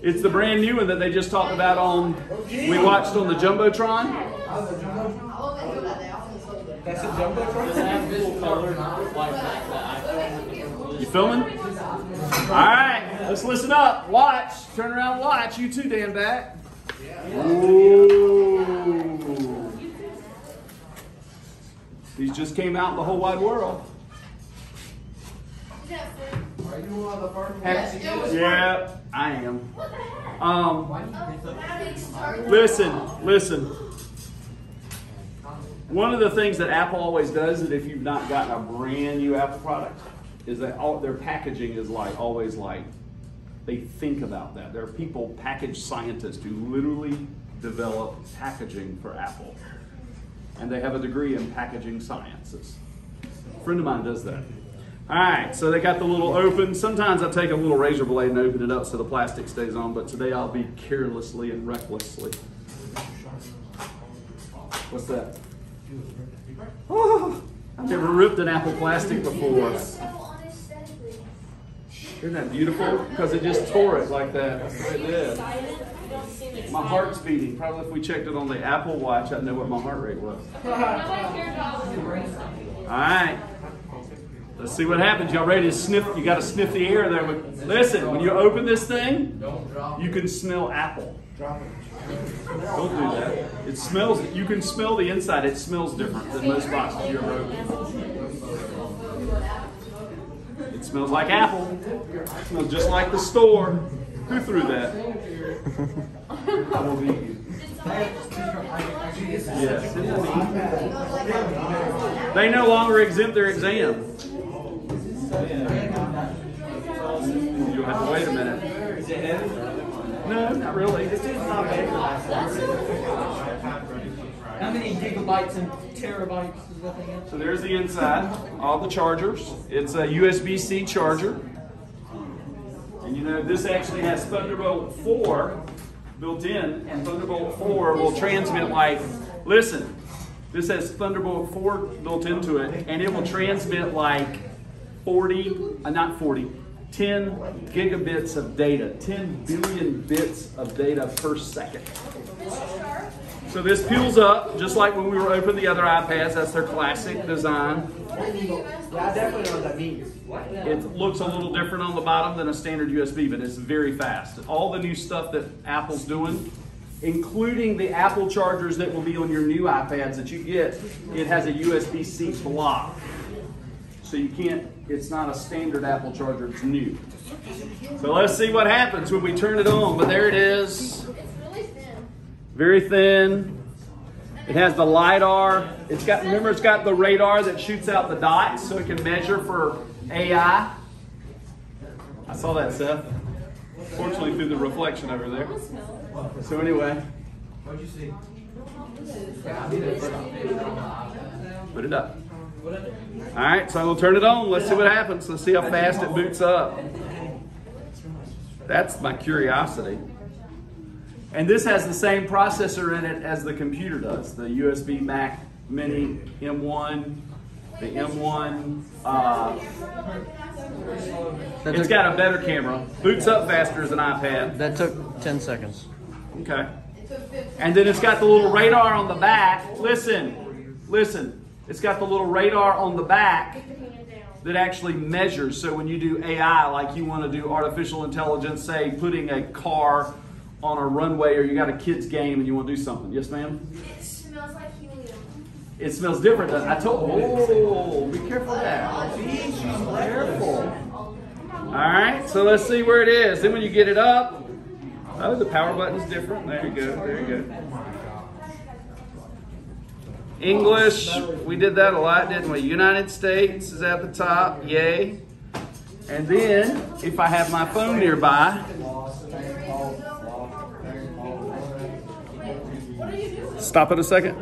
It's the brand new one that they just talked about on, we watched on the Jumbotron. That's a Jumbotron? You filming? All right, let's listen up. Watch. Turn around and watch. You too, Dan back. Ooh. These just came out in the whole wide world. Are you one of the first ones? Yeah, I am. Listen. One of the things that Apple always does, that if you've not gotten a brand new Apple product, is that their packaging is always they think about that. There are people, package scientists, who literally develop packaging for Apple. And they have a degree in packaging sciences. A friend of mine does that. All right, so they got the little open. Sometimes I take a little razor blade and open it up so the plastic stays on, but today I'll be carelessly and recklessly. What's that? Oh, I've never ripped an Apple plastic before. Isn't that beautiful? Because it just tore it like that. That's what it did. My heart's beating. Probably if we checked it on the Apple Watch, I'd know what my heart rate was. All right. Let's see what happens. Y'all ready to sniff? You got to sniff the air there. Listen, when you open this thing, you can smell apple. Don't do that. It smells, you can smell the inside. It smells different than most boxes you ever open. It smells like apple. It smells just like the store. Who threw that? I will beat you. Yes. They no longer exempt their exam. You'll have to wait a minute. No, not really. How many gigabytes and terabytes is that thing? So there's the inside, all the chargers. It's a USB-C charger. And you know, this actually has Thunderbolt 4 built in, and Thunderbolt 4 will transmit listen, this has Thunderbolt 4 built into it, and it will transmit 10 gigabits of data, 10 billion bits of data per second. So this peels up, just like when we were opening the other iPads. That's their classic design. I definitely know what that means. It looks a little different on the bottom than a standard USB, but it's very fast. All the new stuff that Apple's doing, including the Apple chargers that will be on your new iPads that you get, it has a USB-C block. So you can't, it's not a standard Apple charger, it's new. So let's see what happens when we turn it on. But there it is. Very thin. It has the LiDAR. Remember, it's got the radar that shoots out the dots so it can measure for AI. I saw that, Seth. Fortunately, through the reflection over there. So anyway. What'd you see? Put it up. All right, so I'm gonna turn it on. Let's see what happens. Let's see how fast it boots up. That's my curiosity. And this has the same processor in it as the computer does. The USB Mac Mini M1, the M1. It's got a better camera. Boots up faster as an iPad. That took 10 seconds. Okay. And then it's got the little radar on the back. Listen. It's got the little radar on the back that actually measures. So when you do AI, like you want to do artificial intelligence, say putting a car on a runway, or you got a kid's game and you want to do something. Yes, ma'am? It smells like helium. It smells different. I told you. Oh, be careful of that. Be careful. All right, so let's see where it is. Then when you get it up, oh, the power button's different. There you go. There you go. English, we did that a lot, didn't we? United States is at the top, yay. And then, if I have my phone nearby, stop it a second.